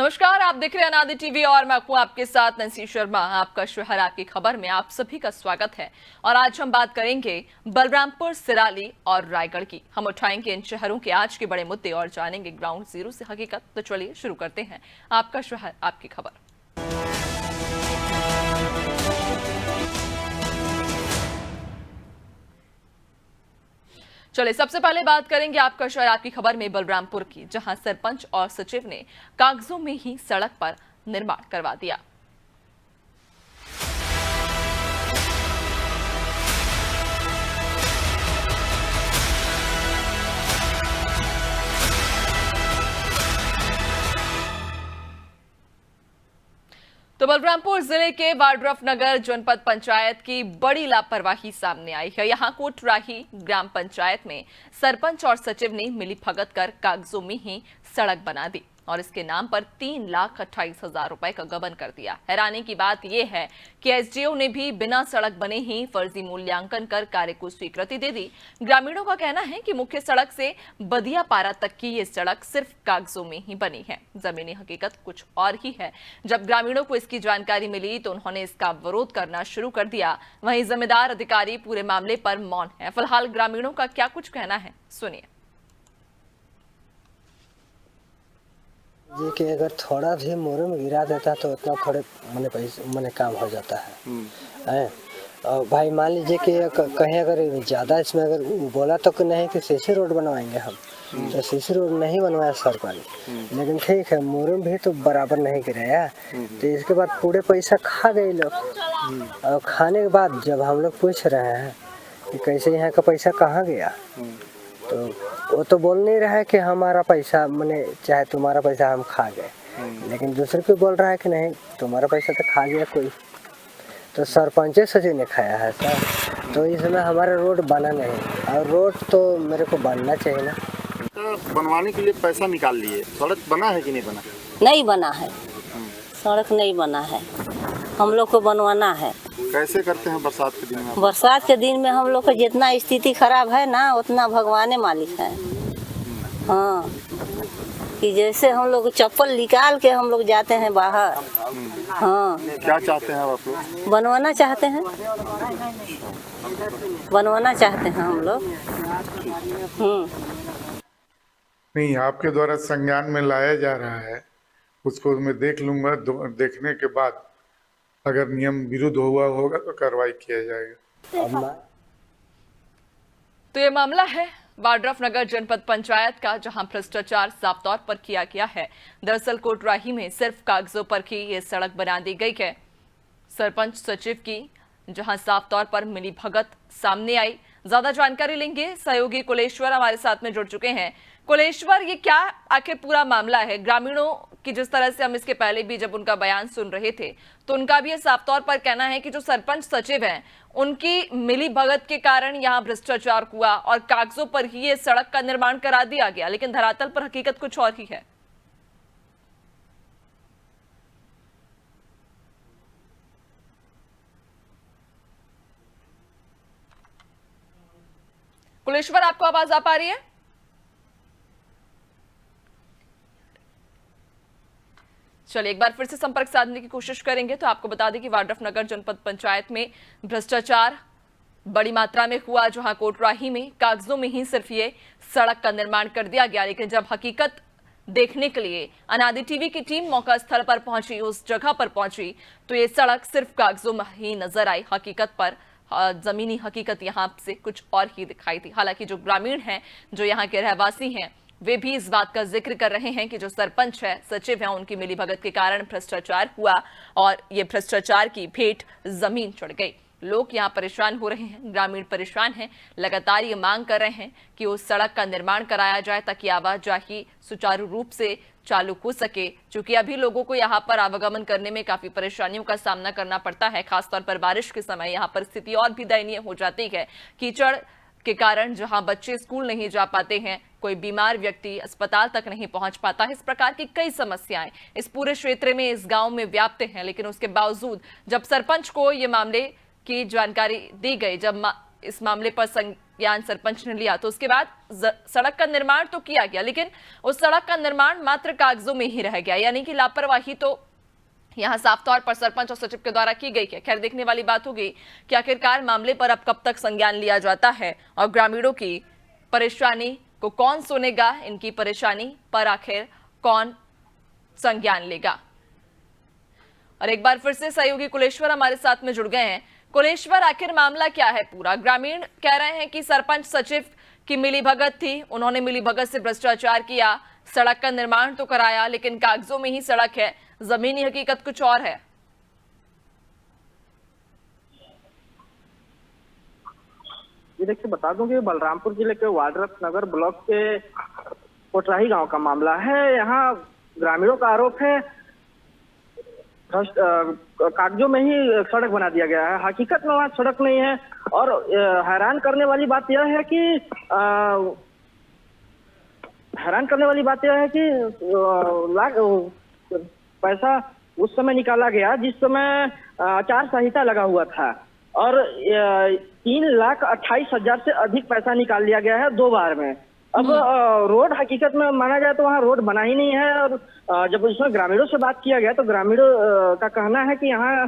नमस्कार, आप देख रहे हैं अनादि टीवी और मैं हूं आपके साथ नैन्सी शर्मा। आपका शहर आपकी खबर में आप सभी का स्वागत है। और आज हम बात करेंगे बलरामपुर, सिराली और रायगढ़ की। हम उठाएंगे इन शहरों के आज के बड़े मुद्दे और जानेंगे ग्राउंड जीरो से हकीकत। तो चलिए शुरू करते हैं आपका शहर आपकी खबर। चलिए सबसे पहले बात करेंगे आपका शहर आपकी खबर में बलरामपुर की, जहां सरपंच और सचिव ने कागजों में ही सड़क पर निर्माण करवा दिया। तो बलरामपुर जिले के वाड्रफ नगर जनपद पंचायत की बड़ी लापरवाही सामने आई है। यहां कोटराही ग्राम पंचायत में सरपंच और सचिव ने मिलीभगत कर कागजों में ही सड़क बना दी और इसके नाम पर 3,28,000 रुपए का गबन कर दिया। हैरानी की बात यह है कि एसडीओ ने भी बिना सड़क बने ही फर्जी मूल्यांकन कर कार्य को स्वीकृति दे दी। ग्रामीणों का कहना है कि मुख्य सड़क से बदिया पारा तक की ये सड़क सिर्फ कागजों में ही बनी है, जमीनी हकीकत कुछ और ही है। जब ग्रामीणों को इसकी जानकारी मिली तो उन्होंने इसका विरोध करना शुरू कर दिया। वहीं जिम्मेदार अधिकारी पूरे मामले पर मौन है। फिलहाल ग्रामीणों का क्या कुछ कहना है, सुनिए। जी कि अगर थोड़ा भी मुरम गिरा देता तो उतना थोड़े मने पैसे मने काम हो जाता है। और भाई मान लीजिए कि कहीं अगर ज़्यादा इसमें अगर बोला तो कि नहीं कि सीसी रोड बनवाएंगे हम, तो सीसी रोड नहीं बनवाया सरकारी, लेकिन ठीक है मुरम भी तो बराबर नहीं गिराया। तो इसके बाद पूरे पैसा खा गए लोग। और खाने के बाद जब हम लोग पूछ रहे हैं कि कैसे यहाँ का पैसा कहाँ गया, तो वो तो बोल नहीं रहा है कि हमारा पैसा मने चाहे तुम्हारा पैसा हम खा गए, लेकिन दूसरे को बोल रहा है कि नहीं तुम्हारा पैसा तो खा गया कोई। तो सरपंच सचिव ने खाया है सर। तो इसमें हमारा रोड बना नहीं, और रोड तो मेरे को बनना चाहिए ना। तो बनवाने के लिए पैसा निकाल लिए, सड़क बना है कि नहीं बना? नहीं बना है, सड़क नहीं बना है, हम लोग को बनवाना है। कैसे करते हैं बरसात के दिन में? बरसात के दिन में हम लोग का जितना स्थिति खराब है ना उतना भगवान मालिक है। हाँ, कि जैसे हम लोग चप्पल निकाल के हम लोग जाते हैं बाहर। हाँ, क्या चाहते हैं आप लोग? बनवाना चाहते हैं, बनवाना चाहते हैं हम लोग। नहीं, आपके द्वारा संज्ञान में लाया जा रहा है, उसको मैं देख लूंगा। देखने के बाद अगर नियम विरुद्ध हुआ होगा तो कार्रवाई किया जाएगा। तो ये मामला है वाड्रफ नगर जनपद पंचायत का, जहां भ्रष्टाचार साफ तौर पर किया गया है। दरअसल कोटराही में सिर्फ कागजों पर ही ये सड़क बना दी गई है। सरपंच सचिव की जहां साफ तौर पर मिलीभगत सामने आई। ज्यादा जानकारी लेंगे, सहयोगी कुलेश्वर हमारे साथ में जुड़ चुके हैं। कुलेश्वर, ये क्या आखिर पूरा मामला है? ग्रामीणों की जिस तरह से हम इसके पहले भी जब उनका बयान सुन रहे थे तो उनका भी ये साफ तौर पर कहना है कि जो सरपंच सचिव हैं उनकी मिलीभगत के कारण यहाँ भ्रष्टाचार हुआ और कागजों पर ही ये सड़क का निर्माण करा दिया गया, लेकिन धरातल पर हकीकत कुछ और ही है। कुलेश्वर, आपको आवाज आ पा रही है? चलिए एक बार फिर से संपर्क साधने की कोशिश करेंगे। तो आपको बता दें कि वाड्रफ नगर जनपद पंचायत में भ्रष्टाचार बड़ी मात्रा में हुआ, जहां कोटराही में कागजों में ही सिर्फ ये सड़क का निर्माण कर दिया गया, लेकिन जब हकीकत देखने के लिए अनादि टीवी की टीम मौका स्थल पर पहुंची, उस जगह पर पहुंची, तो ये सड़क सिर्फ कागजों में ही नजर आई। हकीकत पर जमीनी हकीकत यहाँ से कुछ और ही दिखाई थी। हालांकि जो ग्रामीण हैं, जो यहाँ के रहवासी हैं, वे भी इस बात का जिक्र कर रहे हैं कि जो सरपंच है, सचिव है, उनकी मिलीभगत के कारण भ्रष्टाचार हुआ और ये भ्रष्टाचार की भेंट जमीन चढ़ गई। लोग यहाँ परेशान हो रहे हैं, ग्रामीण परेशान हैं, लगातार ये मांग कर रहे हैं कि उस सड़क का निर्माण कराया जाए ताकि आवाजाही सुचारू रूप से चालू हो सके। क्योंकि अभी लोगों को यहाँ पर आवागमन करने में काफी परेशानियों का सामना करना पड़ता है, खासतौर पर बारिश के समय यहाँ पर स्थिति और भी दयनीय हो जाती है। कीचड़ के कारण जहां बच्चे स्कूल नहीं जा पाते हैं, कोई बीमार व्यक्ति अस्पताल तक नहीं पहुंच पाता है, इस प्रकार की कई समस्याएं इस पूरे क्षेत्र में, इस गांव में व्याप्त हैं। लेकिन उसके बावजूद जब सरपंच को ये मामले की जानकारी दी गई, जब इस मामले पर बयान सरपंच ने लिया। तो उसके बाद सड़क का निर्माण तो किया गया, लेकिन उस सड़क का निर्माण मात्र कागजों में ही रह गया, यानी कि लापरवाही तो यहां साफ तौर पर सरपंच और सचिव के द्वारा की गई है। खैर, देखने वाली बात होगी कि आखिरकार मामले पर अब कब तक संज्ञान लिया जाता है और ग्रामीणों की परेशानी को कौन सुनेगा, इनकी परेशानी पर आखिर कौन संज्ञान लेगा। और एक बार फिर से सहयोगी कुलेश्वर हमारे साथ में जुड़ गए हैं। कुलेश्वर, आखिर मामला क्या है पूरा? ग्रामीण कह रहे हैं कि सरपंच सचिव की मिलीभगत थी, उन्होंने मिलीभगत से भ्रष्टाचार किया, सड़क का निर्माण तो कराया लेकिन कागजों में ही सड़क है, जमीनी हकीकत कुछ और है। ये देखिए, बता दूं कि बलरामपुर जिले के वाड्रफ नगर ब्लॉक के कोटराही गांव का मामला है। यहाँ ग्रामीणों का आरोप है कागजों में ही सड़क बना दिया गया है, हकीकत में वहाँ सड़क नहीं है। और हैरान करने वाली बात यह है कि पैसा उस समय निकाला गया जिस समय आचार संहिता लगा हुआ था, और 3,28,000 से अधिक पैसा निकाल लिया गया है 2 बार में। अब रोड हकीकत में माना जाए तो वहाँ रोड बना ही नहीं है। और जब उसमें ग्रामीणों से बात किया गया तो ग्रामीणों का कहना है कि यहाँ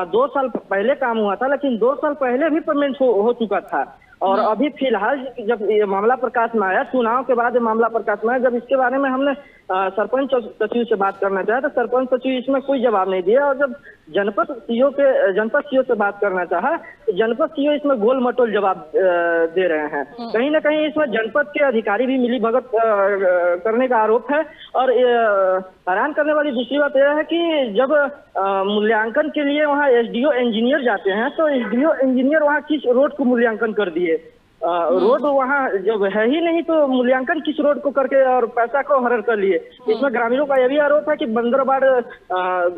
2 साल पहले काम हुआ था, लेकिन 2 साल पहले भी पेमेंट हो चुका था। और अभी फिलहाल जब ये मामला प्रकाश में आया, चुनाव के बाद ये मामला प्रकाश में आया, जब इसके बारे में हमने सरपंच सचिव से बात करना चाहा तो सरपंच सचिव इसमें कोई जवाब नहीं दिया। और जब जनपद सीओ से बात करना चाहा तो जनपद सीओ इसमें गोल मटोल जवाब दे रहे हैं। कहीं ना कहीं इसमें जनपद के अधिकारी भी मिलीभगत करने का आरोप है। और हैरान करने वाली दूसरी बात यह है कि जब मूल्यांकन के लिए वहाँ एसडीओ इंजीनियर जाते हैं तो एसडीओ इंजीनियर वहाँ किस रोड को मूल्यांकन कर दिए। रोड वहाँ जब है ही नहीं तो मूल्यांकन किस रोड को करके और पैसा को हरण कर लिए। इसमें ग्रामीणों का यह भी आरोप है कि बंदरबाड़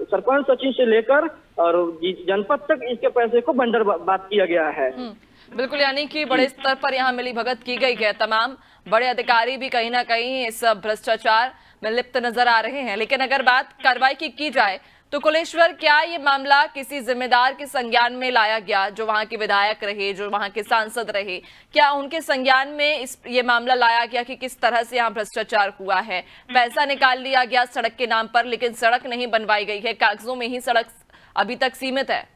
सरपंच सचिव से लेकर और जनपद तक इसके पैसे को बंदरबाद किया गया है। बिल्कुल, यानी कि बड़े स्तर पर यहाँ मिलीभगत की गई है। तमाम बड़े अधिकारी भी कहीं ना कहीं इस भ्रष्टाचार में लिप्त नजर आ रहे हैं। लेकिन अगर बात कार्रवाई की जाए तो कुलेश्वर, क्या ये मामला किसी जिम्मेदार के संज्ञान में लाया गया, जो वहां के विधायक रहे, जो वहां के सांसद रहे, क्या उनके संज्ञान में ये मामला लाया गया कि किस तरह से यहाँ भ्रष्टाचार हुआ है? पैसा निकाल लिया गया सड़क के नाम पर, लेकिन सड़क नहीं बनवाई गई है, कागजों में ही सड़क अभी तक सीमित है।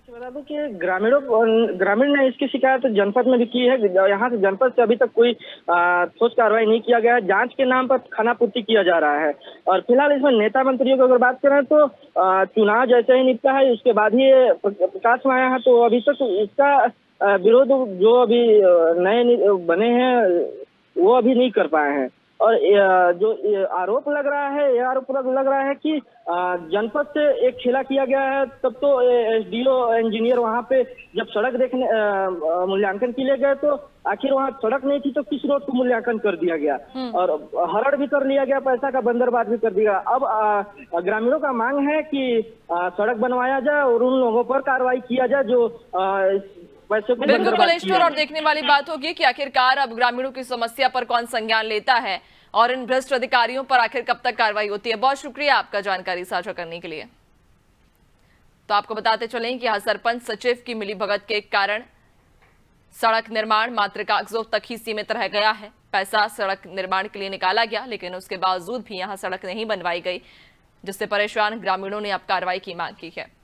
बता दूं कि ग्रामीण ने इसकी शिकायत जनपद में भी की है। यहाँ से जनपद से अभी तक कोई ठोस कार्रवाई नहीं किया गया है। जांच के नाम पर खानापूर्ति किया जा रहा है। और फिलहाल इसमें नेता मंत्रियों की अगर बात करें तो चुनाव जैसे ही निपटा है उसके बाद ही प्रकाश में आया है, तो अभी तक इसका विरोध जो अभी नए बने हैं वो अभी नहीं कर पाए हैं। और जो आरोप लग रहा है, यह आरोप लग रहा है कि जनपद से एक खेला किया गया है। तब तो एसडीओ इंजीनियर वहां पे जब सड़क देखने मूल्यांकन के लिए गए तो आखिर वहां सड़क नहीं थी तो किस रोड को मूल्यांकन कर दिया गया और हरण भी कर लिया गया, पैसा का बंदरबाद भी कर दिया। अब ग्रामीणों का मांग है कि सड़क बनवाया जाए और उन लोगों पर कार्रवाई किया जाए जो बिल्कुल कुलेश्वर, और देखने वाली बात होगी कि आखिरकार अब ग्रामीणों की समस्या पर कौन संज्ञान लेता है और इन भ्रष्ट अधिकारियों पर आखिर कब तक कार्रवाई होती है। बहुत शुक्रिया आपका जानकारी साझा करने के लिए। तो आपको बताते चलें कि यहाँ सरपंच सचिव की मिलीभगत के कारण सड़क निर्माण मात्र कागजों तक ही सीमित रह गया है। पैसा सड़क निर्माण के लिए निकाला गया, लेकिन उसके बावजूद भी यहाँ सड़क नहीं बनवाई गई, जिससे परेशान ग्रामीणों ने अब कार्रवाई की मांग की है।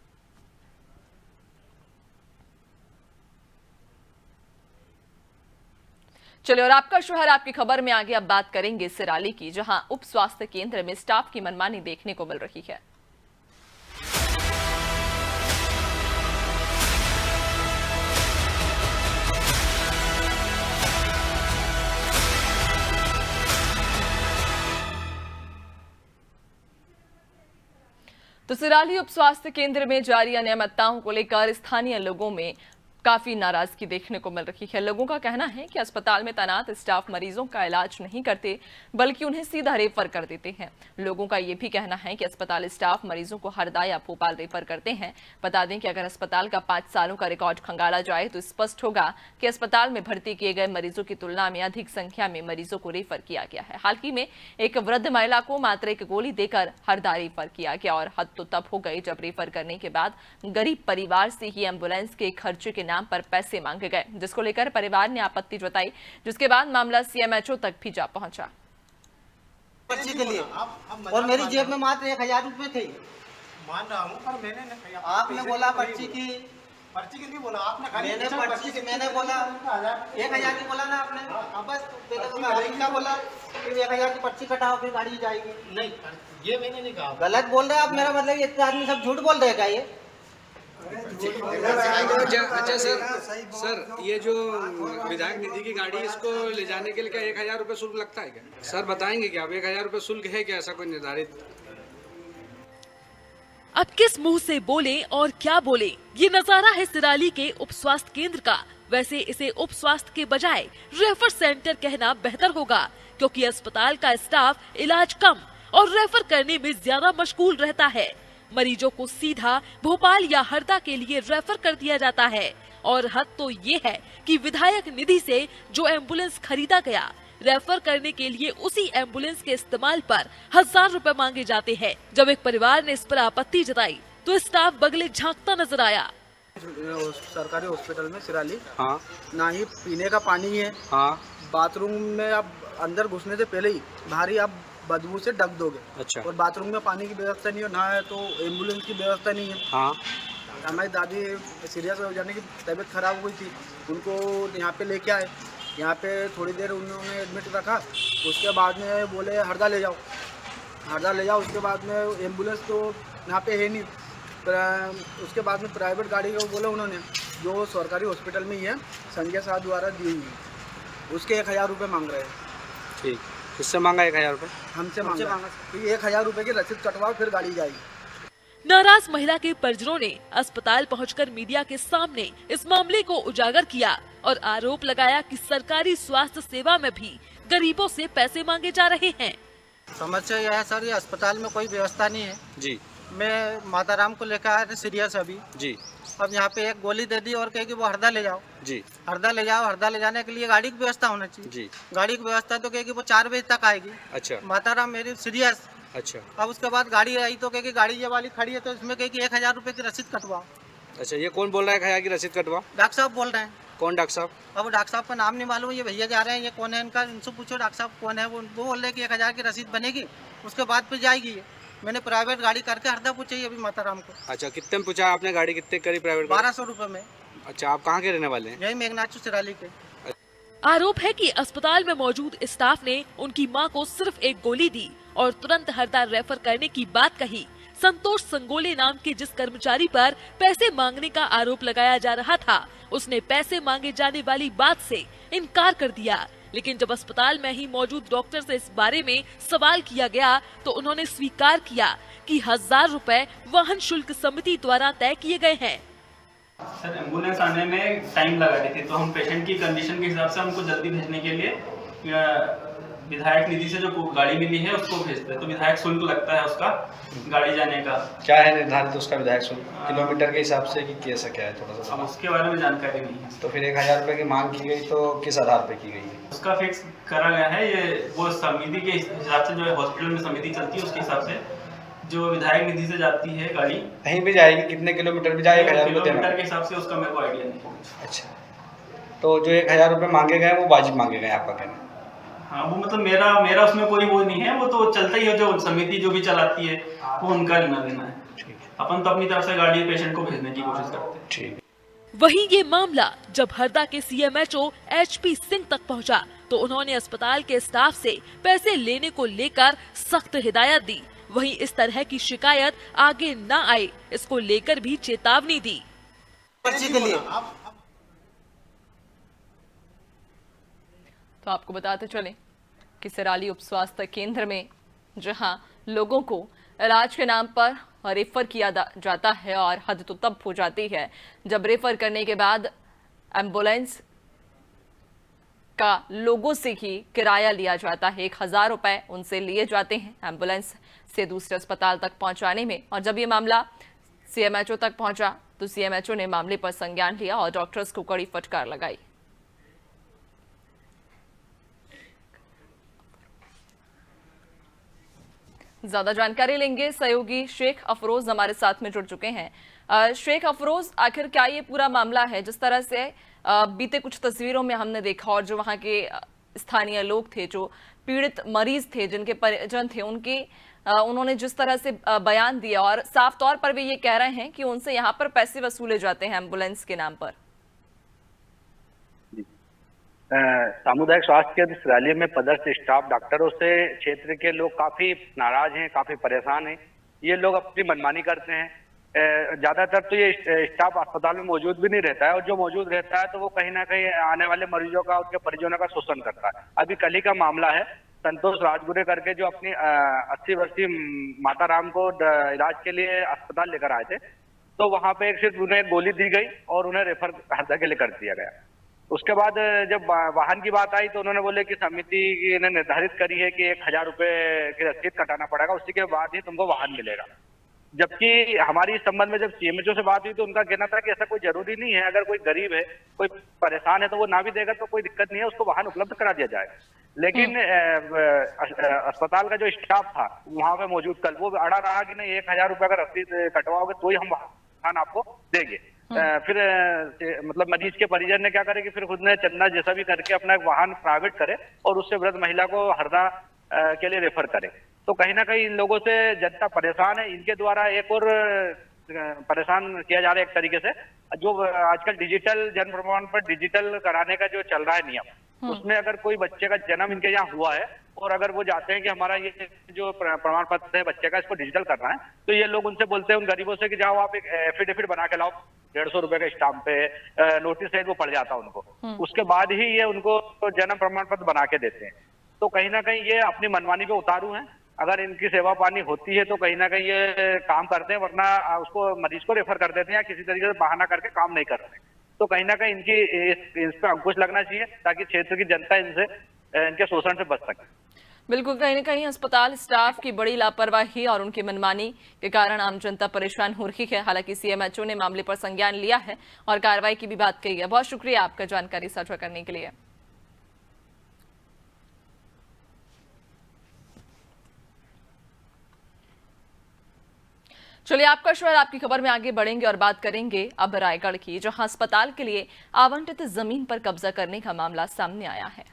चलिए, और आपका शहर आपकी खबर में आगे अब बात करेंगे सिराली की, जहां उप स्वास्थ्य केंद्र में स्टाफ की मनमानी देखने को मिल रही है। तो सिराली उप स्वास्थ्य केंद्र में जारी अनियमितताओं को लेकर स्थानीय लोगों में काफी नाराजगी देखने को मिल रही है। लोगों का कहना है कि अस्पताल में तैनात स्टाफ मरीजों का इलाज नहीं करते, बल्कि उन्हें सीधा रेफर कर देते हैं। लोगों का यह भी कहना है कि अस्पताल स्टाफ मरीजों को हरदा या भोपाल रेफर करते हैं। बता दें कि अगर अस्पताल का 5 सालों का रिकॉर्ड खंगाला जाए तो स्पष्ट होगा कि अस्पताल में भर्ती किए गए मरीजों की तुलना में अधिक संख्या में मरीजों को रेफर किया गया है। हाल ही में एक वृद्ध महिला को मात्र एक गोली देकर हरदा रेफर किया गया, और हद तो तब हो गई जब रेफर करने के बाद गरीब परिवार से ही एम्बुलेंस के खर्चे के नाम नाम पर पैसे मांगे गए, जिसको लेकर परिवार ने आपत्ति जताई, जिसके बाद मामला सीएमएचओ तक भी जा पहुंचा। पर्ची के लिए और मेरी जेब में मात्र 1000 रुपए थे। मान रहा हूँ पर मैंने नहीं कहा। आपने बोला पर्ची की नहीं बोला आपने, खाली मैंने पर्ची की मैंने बोला 1000 की बोला ना आपने। अब बस क्या बोला कि 1000 की पर्ची कटाओ फिर गाड़ी जाएगी। नहीं, ये मैंने नहीं कहा। गलत बोल रहे हैं आप। मेरा मतलब इतने आदमी सब झूठ बोल रहे हैं क्या ये? अच्छा सर ये जो विधायक निधि की गाड़ी इसको ले जाने के लिए क्या 1000 रुपये शुल्क लगता है क्या? सर बताएंगे क्या? अब 1000 रुपये शुल्क है क्या? ऐसा कोई निर्धारित? अब किस मुंह से बोले और क्या बोले, ये नजारा है सिराली के उप स्वास्थ्य केंद्र का। वैसे इसे उप स्वास्थ्य के बजाय रेफर सेंटर कहना बेहतर होगा, क्योंकि अस्पताल का स्टाफ इलाज कम और रेफर करने में ज्यादा मशगूल रहता है। मरीजों को सीधा भोपाल या हरदा के लिए रेफर कर दिया जाता है। और हद तो ये है कि विधायक निधि से जो एम्बुलेंस खरीदा गया, रेफर करने के लिए उसी एम्बुलेंस के इस्तेमाल पर 1000 रुपए मांगे जाते हैं। जब एक परिवार ने इस पर आपत्ति जताई तो स्टाफ बगले झांकता नजर आया। सरकारी हॉस्पिटल में सिराली, हाँ, ना ही पीने का पानी है, हाँ, बाथरूम में आप अंदर घुसने से पहले ही भारी आप बदबू से ढक दोगे। अच्छा। और बाथरूम में पानी की व्यवस्था नहीं है, ना है तो एम्बुलेंस की व्यवस्था नहीं है। हाँ। हमारी दादी सीरियस हो जाने की तबीयत खराब हुई थी, उनको यहाँ पे लेके आए। यहाँ पे थोड़ी देर उन्होंने एडमिट रखा, उसके बाद में बोले हरदा ले जाओ, हरदा ले जाओ। उसके बाद में एम्बुलेंस तो यहाँ पे है नहीं। उसके बाद में प्राइवेट गाड़ी को बोले उन्होंने, जो सरकारी हॉस्पिटल में ही है, संजय शाह द्वारा दी हुई है, उसके 1000 रुपये मांग रहे हैं। ठीक, किससे मांगा 1000 रुपये? हमसे मांगा। 1000 रुपये की रसीद कटवाओ फिर गाड़ी जाएगी। नाराज महिला के परिजनों ने अस्पताल पहुंचकर मीडिया के सामने इस मामले को उजागर किया और आरोप लगाया कि सरकारी स्वास्थ्य सेवा में भी गरीबों से पैसे मांगे जा रहे हैं। समस्या यह है सर, ये अस्पताल में कोई व्यवस्था नहीं है जी। मैं माताराम को लेकर आया था सीरियस अभी जी। अब यहाँ पे एक गोली दे दी और कहे कि वो हरदा ले जाओ जी। हरदा ले जाओ। हरदा ले जाने के लिए गाड़ी की व्यवस्था होना चाहिए जी। गाड़ी की व्यवस्था तो कहे कि वो 4 बजे तक आएगी। अच्छा। माताराम मेरी सीरियस। अच्छा। अब उसके बाद गाड़ी आई तो कहे कि गाड़ी ये वाली खड़ी है तो इसमें कहे कि 1000 रुपये की रसीद कटवाओ। अच्छा, ये कौन बोल रहा है 1000 की रसीद कटवाओ? डॉक्टर साहब बोल रहे हैं। कौन डॉक्टर साहब? अब वो डॉक्टर साहब का नाम नहीं मालूम, ये भैया जा रहे हैं, ये कौन है इनका, इनसे पूछो डॉक्टर साहब कौन है। वो बोल रहे हैं कि 1000 की रसीद बनेगी, उसके बाद फिर जाएगी ये। मैंने प्राइवेट गाड़ी करके हरदा पूछी अभी माताराम को। अच्छा, कितने में पूछा आपने? गाड़ी कितने करी प्राइवेट? 1200 रुपये में। अच्छा, आप कहाँ के रहने वाले हैं? यही मेघनाथ सिराली के। आरोप है कि अस्पताल में मौजूद स्टाफ ने उनकी मां को सिर्फ एक गोली दी और तुरंत हरदा रेफर करने की बात कही। संतोष संगोले नाम के जिस कर्मचारी पर पैसे मांगने का आरोप लगाया जा रहा था, उसने पैसे मांगे जाने वाली बात से इनकार कर दिया। लेकिन जब अस्पताल में ही मौजूद डॉक्टर से इस बारे में सवाल किया गया तो उन्होंने स्वीकार किया कि 1000 रुपए वाहन शुल्क समिति द्वारा तय किए गए हैं। सर, एम्बुलेंस आने में टाइम लगा रही थी, तो हम पेशेंट की कंडीशन के हिसाब से हमको जल्दी भेजने के लिए विधायक निधि से जो गाड़ी मिली है उसको भेजते हैं। तो विधायक शुल्क लगता है उसका गाड़ी जाने का। क्या है निर्धारित उसका विधायक शुल्क? किलोमीटर के हिसाब से कि कैसा क्या है? थोड़ा सा अब उसके बारे में जानकारी नहीं है। तो फिर 1000 रुपये की मांग की गई तो किस आधार पे की गई है? उसका फिक्स करा गया है, ये वो समिति के हिसाब से, जो हॉस्पिटल में समिति चलती है उसके हिसाब से जो विधायक निधि से जाती है गाड़ी, कहीं भी जाएगी, कितने किलोमीटर भी जाएगा, 1000 रुपये किलोमीटर के हिसाब से उसका मेरे को आइडिया नहीं। अच्छा, तो जो 1000 रुपये मांगे गए वो वाजिब मांगे गए आपका कहना? हाँ, वो मतलब मेरा उसमें कोई वो नहीं है, वो तो चलता ही है, जो समिति जो भी चलाती है वो उनका लेना देना है। अपन तो अपनी तरफ से गाड़ी पेशेंट को भेजने की कोशिश करते हैं। ठीक। वहीं ये मामला जब हरदा के सीएमएचओ एचपी सिंह तक पहुंचा तो उन्होंने अस्पताल के स्टाफ से पैसे लेने को लेकर सख्त हिदायत दी। वहीं इस तरह की शिकायत आगे न आए, इसको लेकर भी चेतावनी दी। पर्ची के लिए तो आपको बताते चलें कि सिराली उप स्वास्थ्य केंद्र में जहां लोगों को इलाज के नाम पर रेफर किया जाता है और हद तो तब हो जाती है जब रेफर करने के बाद एम्बुलेंस का लोगों से ही किराया लिया जाता है। 1000 रुपए उनसे लिए जाते हैं एम्बुलेंस से दूसरे अस्पताल तक पहुंचाने में। और जब ये मामला सीएमएचओ तक पहुंचा तो सीएमएचओ ने मामले पर संज्ञान लिया और डॉक्टर्स को कड़ी फटकार लगाई। ज्यादा जानकारी लेंगे, सहयोगी शेख अफरोज हमारे साथ में जुड़ चुके हैं। शेख अफरोज, आखिर क्या ये पूरा मामला है? जिस तरह से बीते कुछ तस्वीरों में हमने देखा और जो वहां के स्थानीय लोग थे, जो पीड़ित मरीज थे, जिनके परिजन थे, उन्होंने जिस तरह से बयान दिया और साफ तौर पर वे ये कह रहे हैं कि उनसे यहाँ पर पैसे वसूले जाते हैं एम्बुलेंस के नाम पर। सामुदायिक स्वास्थ्य केंद्र सिराली में पदस्थ स्टाफ डॉक्टरों से क्षेत्र के लोग काफी नाराज हैं, काफी परेशान हैं। ये लोग अपनी मनमानी करते हैं। ज्यादातर तो ये स्टाफ अस्पताल में मौजूद भी नहीं रहता है, और जो मौजूद रहता है तो वो कहीं ना कहीं आने वाले मरीजों का, उनके परिजनों का शोषण करता है। अभी कल ही का मामला है, संतोष राजगुरे करके जो अपनी 80 वर्षीय माता राम को इलाज के लिए अस्पताल लेकर आए थे, तो वहां पे सिर्फ उन्हें गोली दी गई और उन्हें रेफर हरदा के लिए कर दिया गया। उसके बाद जब वाहन की बात आई तो उन्होंने बोले कि समिति ने निर्धारित करी है कि 1000 रुपए की रसीद कटाना पड़ेगा, उसी के बाद ही तुमको वाहन मिलेगा। जबकि हमारी इस संबंध में जब सीएमएचओ से बात हुई तो उनका कहना था कि ऐसा कोई जरूरी नहीं है, अगर कोई गरीब है, कोई परेशान है तो वो ना भी देगा तो कोई दिक्कत नहीं है, उसको वाहन उपलब्ध करा दिया जाएगा। लेकिन अस्पताल का जो स्टाफ था वहां पे मौजूद कल, वो अड़ा रहा कि नहीं 1000 रुपए का रसीद कटवाओगे तो ही हम वाहन आपको देंगे। फिर मतलब मरीज के परिजन ने क्या करे कि फिर खुद ने चंदा जैसा भी करके अपना एक वाहन प्राइवेट करे और उससे वृद्ध महिला को हरदा के लिए रेफर करे। तो कहीं ना कहीं इन लोगों से जनता परेशान है। इनके द्वारा एक और परेशान किया जा रहा है एक तरीके से, जो आजकल डिजिटल जन्म प्रमाण पत्र डिजिटल कराने का जो चल रहा है नियम, उसमें अगर कोई बच्चे का जन्म इनके यहाँ हुआ है और अगर वो जाते हैं कि हमारा ये जो प्रमाण पत्र है बच्चे का, इसको डिजिटल करना है, तो ये लोग उनसे बोलते हैं उन गरीबों से कि जाओ आप एक एफिडेविट बना के लाओ 150 रुपए के स्टाम्प पे, नोटिस है वो पड़ जाता है उनको। उसके बाद ही ये उनको जन्म प्रमाण पत्र बना के देते हैं। तो कहीं ना कहीं ये अपनी मनमानी पे उतारू हैं। अगर इनकी सेवा पानी होती है तो कहीं ना कहीं ये काम करते हैं, वरना उसको मरीज को रेफर कर देते हैं या किसी तरीके से बहाना करके काम नहीं करते। तो कहीं ना कहीं इस पे अंकुश लगना चाहिए ताकि क्षेत्र की जनता इनके शोषण से बच सके। बिल्कुल, कहीं ना कहीं अस्पताल स्टाफ की बड़ी लापरवाही और उनकी मनमानी के कारण आम जनता परेशान हो रही है। हालांकि सीएमएचओ ने मामले पर संज्ञान लिया है और कार्रवाई की भी बात कही है। बहुत शुक्रिया आपका जानकारी साझा करने के लिए। चलिए, आपका शहर आपकी खबर में आगे बढ़ेंगे और बात करेंगे अब रायगढ़ की, जहां अस्पताल के लिए आवंटित जमीन पर कब्जा करने का मामला सामने आया है।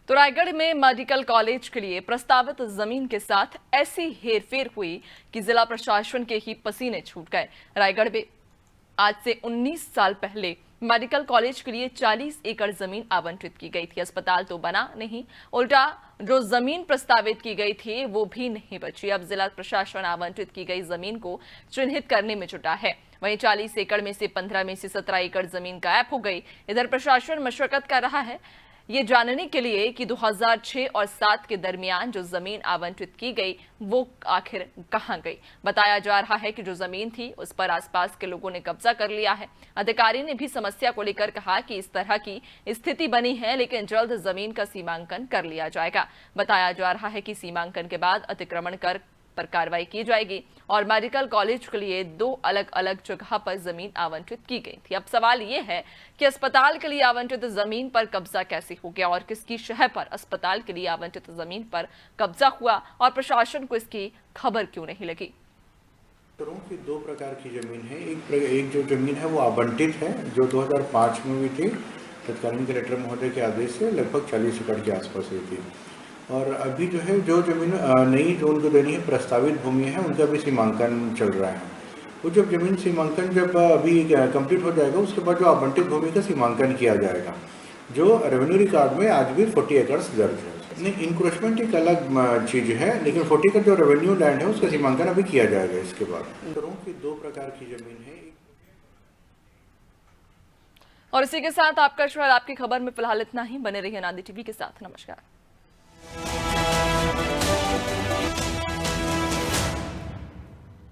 तो रायगढ़ में मेडिकल कॉलेज के लिए प्रस्तावित जमीन के साथ ऐसी हेरफेर हुई कि जिला प्रशासन के ही पसीने छूट गए। रायगढ़ में आज से 19 साल पहले मेडिकल कॉलेज के लिए 40 एकड़ जमीन आवंटित की गई थी। अस्पताल तो बना नहीं, उल्टा जो जमीन प्रस्तावित की गई थी वो भी नहीं बची। अब जिला प्रशासन आवंटित की गई जमीन को चिन्हित करने में जुटा है। वहीं 40 एकड़ में से 15 में से 17 एकड़ जमीन गायब हो गई। इधर प्रशासन मशक्कत कर रहा है ये जानने के लिए कि 2006 और 7 के दरमियान जो जमीन आवंटित की गई वो आखिर कहां गई। बताया जा रहा है कि जो जमीन थी उस पर आसपास के लोगों ने कब्जा कर लिया है। अधिकारी ने भी समस्या को लेकर कहा कि इस तरह की स्थिति बनी है, लेकिन जल्द जमीन का सीमांकन कर लिया जाएगा। बताया जा रहा है कि सीमांकन के बाद अतिक्रमण कर पर कार्रवाई की जाएगी और मेडिकल कॉलेज के लिए 2 अलग अलग जगह पर जमीन आवंटित की गई थी। अब सवाल ये है कि अस्पताल के लिए आवंटित जमीन पर कब्जा कैसे हो गया और किसकी शह पर अस्पताल के लिए आवंटित जमीन पर कब्जा हुआ और प्रशासन को इसकी खबर क्यों नहीं लगी। की 2 प्रकार की जमीन है। एक जो जमीन है वो आवंटित है, जो 2005 में हुई थी तत्कालीन कलेक्टर महोदय के आदेश से, लगभग 40 एकड़ के आसपास हुई थी। और अभी जो है जो जमीन नई जो उनको देनी है प्रस्तावित भूमि है, उनका भी सीमांकन चल रहा है। वो जब जमीन सीमांकन जब अभी कंप्लीट हो जाएगा उसके बाद जो आवंटित भूमि का सीमांकन किया जाएगा, जो रेवेन्यू रिकॉर्ड में आज भी 40 एकड़ दर्ज है। नहीं, इंक्रोचमेंट एक अलग चीज है, लेकिन 40 एकड़ जो रेवेन्यू लैंड है उसका सीमांकन अभी किया जाएगा। इसके बाद की 2 प्रकार की जमीन है। और इसी के साथ आपका शहर आपकी खबर में फिलहाल इतना ही। बने रहिए नादी टीवी के साथ। नमस्कार।